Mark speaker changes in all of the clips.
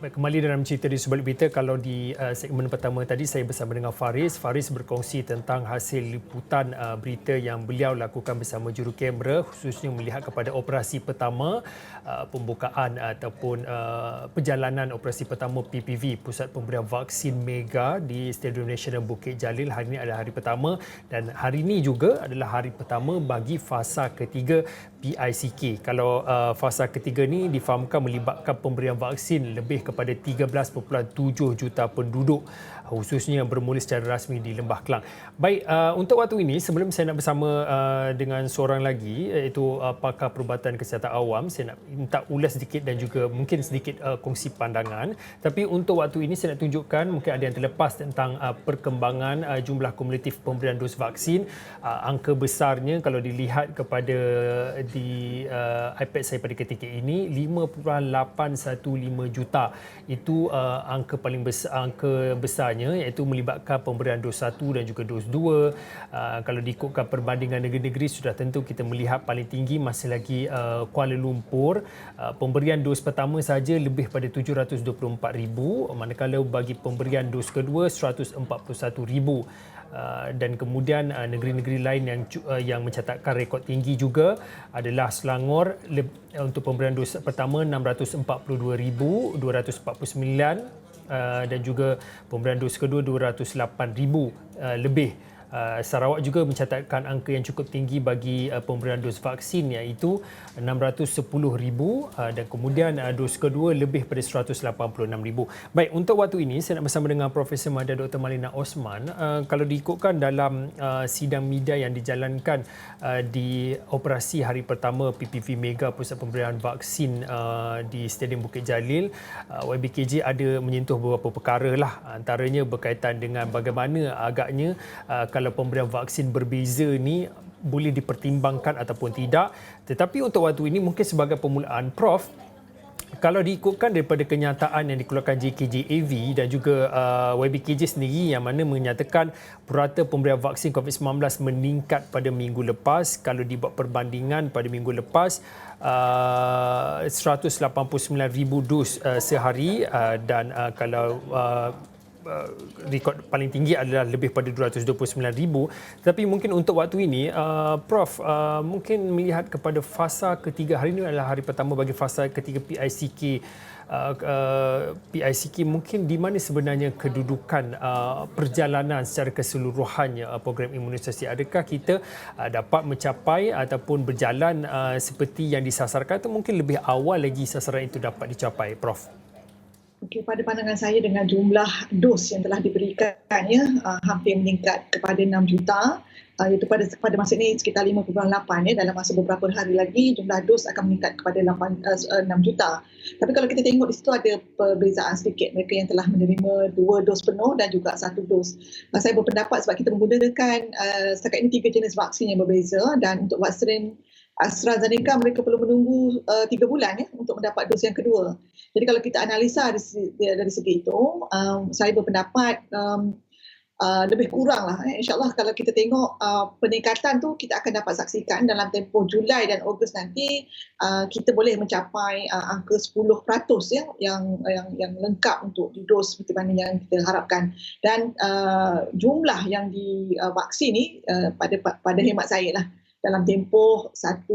Speaker 1: Kembali dalam cerita di Sebalik Berita, kalau di segmen pertama tadi saya bersama dengan Faris. Faris berkongsi tentang hasil liputan berita yang beliau lakukan bersama juru kamera, khususnya melihat kepada operasi pertama, pembukaan ataupun perjalanan operasi pertama PPV, Pusat Pemberian Vaksin Mega di Stadium Nasional Bukit Jalil. Hari ini adalah hari pertama dan hari ini juga adalah hari pertama bagi fasa ketiga PICK. Kalau fasa ketiga ni difahamkan melibatkan pemberian vaksin lebih kepada 13.7 juta penduduk, khususnya yang bermula secara rasmi di Lembah Kelang. Baik, untuk waktu ini sebelum saya nak bersama dengan seorang lagi iaitu pakar perubatan kesihatan awam, saya nak minta ulas sedikit dan juga mungkin sedikit kongsi pandangan. Tapi untuk waktu ini saya nak tunjukkan, mungkin ada yang terlepas tentang perkembangan jumlah kumulatif pemberian dos vaksin. Angka besarnya kalau dilihat kepada di iPad saya pada ketika ini 5.815 juta. Itu angka paling besar, angka besarnya, iaitu melibatkan pemberian dos 1 dan juga dos 2. Kalau diikutkan perbandingan negeri-negeri, sudah tentu kita melihat paling tinggi masih lagi Kuala Lumpur. Pemberian dos pertama saja lebih pada 724,000, manakala bagi pemberian dos kedua 141,000. Dan kemudian negeri-negeri lain yang mencatatkan rekod tinggi juga adalah Selangor untuk pemberian dos pertama 642,249 dan juga pemberian dos kedua 208,000 lebih. Sarawak juga mencatatkan angka yang cukup tinggi bagi pemberian dos vaksin, iaitu 610,000 dan kemudian dos kedua lebih pada 186,000. Baik, untuk waktu ini saya nak bersama dengan Profesor Madya Dr. Malina Osman. Kalau diikutkan dalam sidang media yang dijalankan di operasi hari pertama PPV Mega Pusat Pemberian Vaksin di Stadium Bukit Jalil, YBKJ ada menyentuh beberapa perkara lah, antaranya berkaitan dengan bagaimana agaknya kalau pemberian vaksin berbeza ni boleh dipertimbangkan ataupun tidak. Tetapi untuk waktu ini mungkin sebagai permulaan, Prof, kalau diikutkan daripada kenyataan yang dikeluarkan JKJAV dan juga YBKJ sendiri yang mana menyatakan purata pemberian vaksin COVID-19 meningkat pada minggu lepas. Kalau dibuat perbandingan pada minggu lepas, 189,000 dos sehari dan kalau rekod paling tinggi adalah lebih pada 229,000. Tapi mungkin untuk waktu ini, Prof, mungkin melihat kepada fasa ketiga, hari ini adalah hari pertama bagi fasa ketiga PICK. PICK mungkin di mana sebenarnya kedudukan perjalanan secara keseluruhannya program imunisasi? Adakah kita dapat mencapai ataupun berjalan seperti yang disasarkan, atau mungkin lebih awal lagi sasaran itu dapat dicapai, Prof?
Speaker 2: Okey, pada pandangan saya dengan jumlah dos yang telah diberikan hampir meningkat kepada 6 juta, iaitu pada masa ini sekitar 5.8 dalam masa beberapa hari lagi jumlah dos akan meningkat kepada 6 juta. Tapi kalau kita tengok di situ ada perbezaan sedikit, mereka yang telah menerima 2 dos penuh dan juga 1 dos. Saya berpendapat sebab kita menggunakan setakat ini 3 jenis vaksin yang berbeza, dan untuk vaksin AstraZeneca mereka perlu menunggu 3 bulan untuk mendapat dos yang kedua. Jadi kalau kita analisa dari segi itu, saya berpendapat lebih kurang lah. InsyaAllah kalau kita tengok peningkatan tu kita akan dapat saksikan dalam tempoh Julai dan Ogos nanti, kita boleh mencapai angka 10% yang lengkap untuk didos seperti mana yang kita harapkan. Dan jumlah yang divaksin ni pada hemat saya lah, dalam tempoh 1-2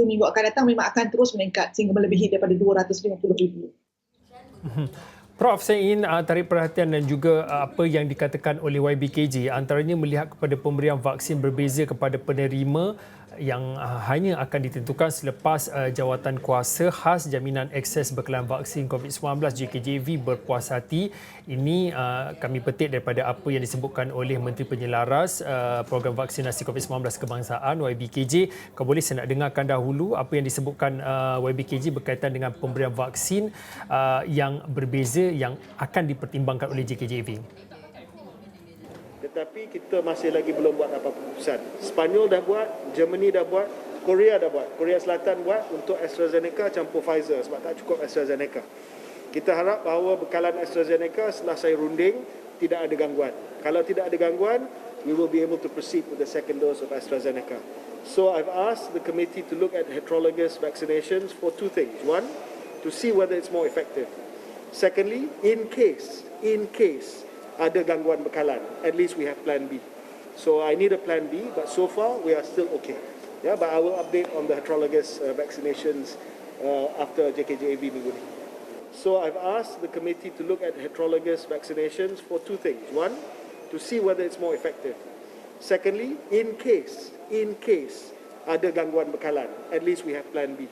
Speaker 2: minggu akan datang memang akan terus meningkat sehingga melebihi daripada 250,000.
Speaker 1: Prof, saya ingin tarik perhatian dan juga apa yang dikatakan oleh YBKJ, antaranya melihat kepada pemberian vaksin berbeza kepada penerima yang hanya akan ditentukan selepas Jawatan Kuasa Khas Jaminan Akses Bekalan Vaksin COVID-19 JKJAV berpuas hati. Ini kami petik daripada apa yang disebutkan oleh Menteri Penyelaras Program Vaksinasi COVID-19 Kebangsaan YBKJ. Kau boleh saya nak dengarkan dahulu apa yang disebutkan YBKJ berkaitan dengan pemberian vaksin yang berbeza yang akan dipertimbangkan oleh JKJAV.
Speaker 3: Tetapi kita masih lagi belum buat apa-apa keputusan. Spanyol dah buat, Germany dah buat, Korea dah buat. Korea Selatan buat untuk AstraZeneca campur Pfizer sebab tak cukup AstraZeneca. Kita harap bahawa bekalan AstraZeneca setelah saya runding tidak ada gangguan. Kalau tidak ada gangguan, we will be able to proceed with the second dose of AstraZeneca. So I've asked the committee to look at heterologous vaccinations for 2 things. One, to see whether it's more effective. Secondly, in case ada gangguan bekalan, at least we have plan B. So I need a plan B, but so far we are still okay. Yeah, but I will update on the heterologous vaccinations after JKJAV minggu ni. So I've asked the committee to look at heterologous vaccinations for two things. One, to see whether it's more effective. Secondly, in case ada gangguan bekalan, at least we have plan B.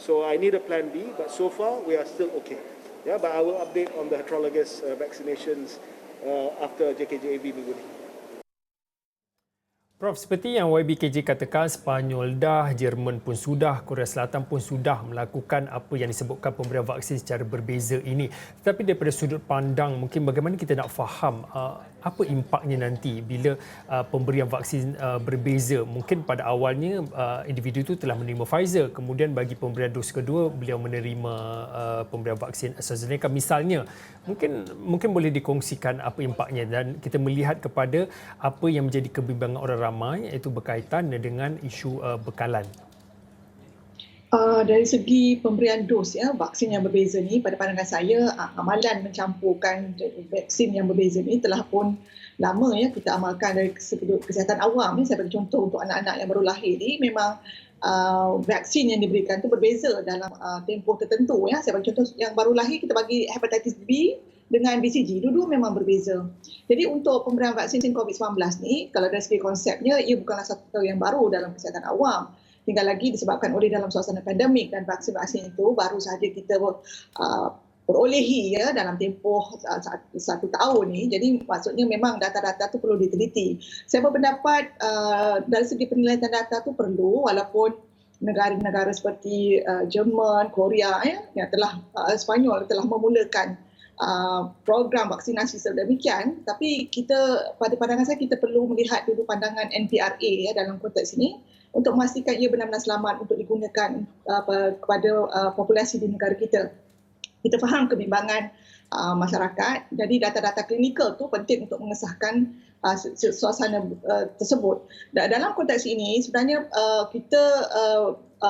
Speaker 3: So I need a plan B, but so far we are still okay. Yeah, but I will update on the heterologous vaccinations after JKJAV minggu ni.
Speaker 1: Prof, seperti yang YBKJ katakan, Sepanyol dah, Jerman pun sudah, Korea Selatan pun sudah melakukan apa yang disebutkan pemberian vaksin secara berbeza ini. Tetapi daripada sudut pandang, mungkin bagaimana kita nak faham apa impaknya nanti bila pemberian vaksin berbeza. Mungkin pada awalnya individu itu telah menerima Pfizer, kemudian bagi pemberian dos kedua beliau menerima pemberian vaksin AstraZeneca misalnya. Mungkin boleh dikongsikan apa impaknya dan kita melihat kepada apa yang menjadi kebimbangan orang ramai iaitu berkaitan dengan isu bekalan.
Speaker 2: Dari segi pemberian dos vaksin yang berbeza ni, pada pandangan saya amalan mencampurkan vaksin yang berbeza ni telah pun lama kita amalkan dari sudut kesihatan awam. Saya bagi contoh untuk anak-anak yang baru lahir ni, memang vaksin yang diberikan tu berbeza dalam tempoh tertentu. Saya bagi contoh yang baru lahir kita bagi hepatitis B dengan BCG, dua-dua memang berbeza. Jadi untuk pemberian vaksin COVID-19 ni, kalau dari segi konsepnya, ia bukanlah satu yang baru dalam kesihatan awam. Tinggal lagi disebabkan oleh dalam suasana pandemik dan vaksin-vaksin itu baru sahaja kita perolehi dalam tempoh satu tahun ni. Jadi maksudnya memang data-data tu perlu diteliti. Saya berpendapat dari segi penilaian data tu perlu, walaupun negara-negara seperti Jerman, Korea yang telah Sepanyol telah memulakan program vaksinasi sedemikian, tapi kita pada pandangan saya kita perlu melihat dulu pandangan NPRA dalam konteks ini untuk memastikan ia benar-benar selamat untuk digunakan kepada populasi di negara kita. Kita faham kebimbangan masyarakat, jadi data-data klinikal tu penting untuk mengesahkan suasana tersebut. Dalam konteks ini sebenarnya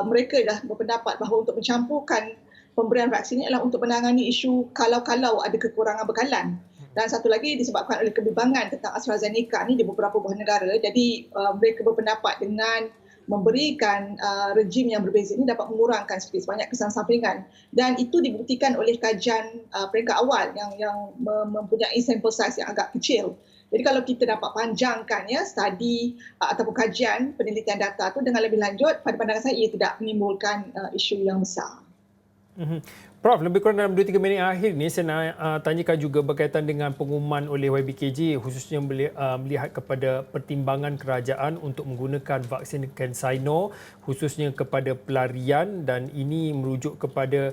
Speaker 2: mereka dah berpendapat bahawa untuk mencampurkan pemberian vaksin ini adalah untuk menangani isu kalau-kalau ada kekurangan bekalan. Dan satu lagi disebabkan oleh kebimbangan tentang AstraZeneca ni di beberapa buah negara. Jadi mereka berpendapat dengan memberikan rejim yang berbeza ini dapat mengurangkan sedikit sebanyak kesan sampingan. Dan itu dibuktikan oleh kajian peringkat awal yang mempunyai sampel size yang agak kecil. Jadi kalau kita dapat panjangkan studi ataupun kajian penelitian data itu dengan lebih lanjut, pada pandangan saya ia tidak menimbulkan isu yang besar.
Speaker 1: Prof, lebih kurang dalam 2-3 minit akhir ni saya nak tanyakan juga berkaitan dengan pengumuman oleh YBKJ khususnya melihat kepada pertimbangan kerajaan untuk menggunakan vaksin CanSino khususnya kepada pelarian, dan ini merujuk kepada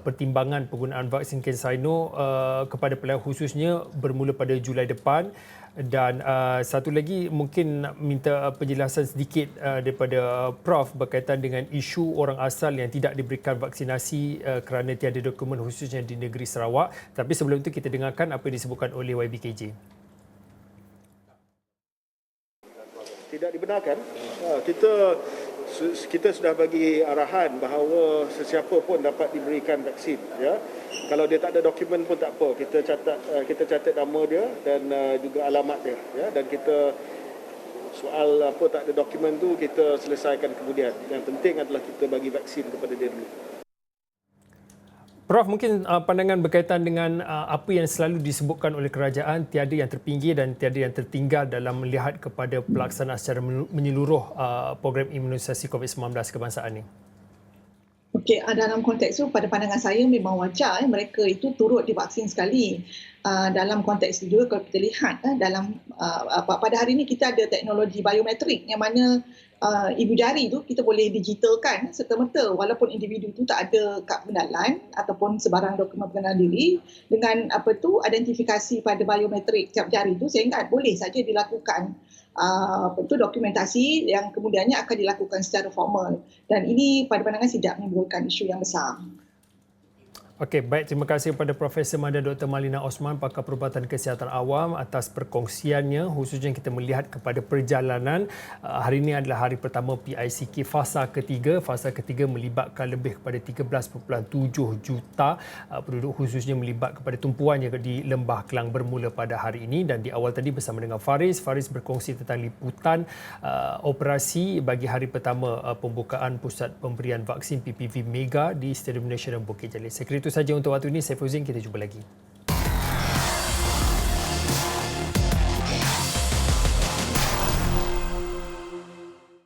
Speaker 1: pertimbangan penggunaan vaksin CanSino kepada pelarian khususnya bermula pada Julai depan. Dan satu lagi mungkin minta penjelasan sedikit daripada Prof berkaitan dengan isu orang asal yang tidak diberikan vaksinasi kerana tiada dokumen khususnya di negeri Sarawak. Tapi sebelum itu kita dengarkan apa yang disebutkan oleh YBKJ.
Speaker 3: Tidak dibenarkan. Kita sudah bagi arahan bahawa sesiapa pun dapat diberikan vaksin. Kalau dia tak ada dokumen pun tak apa, kita catat nama dia dan juga alamat dia. Dan kita soal apa tak ada dokumen tu kita selesaikan kemudian. Yang penting adalah kita bagi vaksin kepada dia dulu.
Speaker 1: Prof, mungkin pandangan berkaitan dengan apa yang selalu disebutkan oleh kerajaan, tiada yang terpinggir dan tiada yang tertinggal dalam melihat kepada pelaksanaan secara menyeluruh program imunisasi COVID-19 kebangsaan ini.
Speaker 2: Okey, dalam konteks itu pada pandangan saya memang wajar mereka itu turut divaksin sekali. Dalam konteks itu juga kalau kita lihat pada hari ini kita ada teknologi biometrik yang mana ibu jari itu kita boleh digitalkan serta-merta walaupun individu itu tak ada kad pengenalan ataupun sebarang dokumen pengenalan diri. Dengan identifikasi pada biometrik tiap jari itu saya ingat boleh saja dilakukan dokumentasi yang kemudiannya akan dilakukan secara formal, dan ini pada pandangan tidak menimbulkan isu yang besar.
Speaker 1: Okey, baik. Terima kasih kepada Profesor Madya Dr. Malina Osman, pakar perubatan kesihatan awam atas perkongsiannya, khususnya kita melihat kepada perjalanan. Hari ini adalah hari pertama PICK fasa ketiga. Fasa ketiga melibatkan lebih kepada 13.7 juta penduduk, khususnya melibat kepada tumpuannya di Lembah Kelang bermula pada hari ini. Dan di awal tadi bersama dengan Faris berkongsi tentang liputan operasi bagi hari pertama pembukaan pusat pemberian vaksin PPV Mega di Stadium Nasional Bukit Jalil. Sekali itu saja untuk waktu ini. Saya Fauzin, kita jumpa lagi.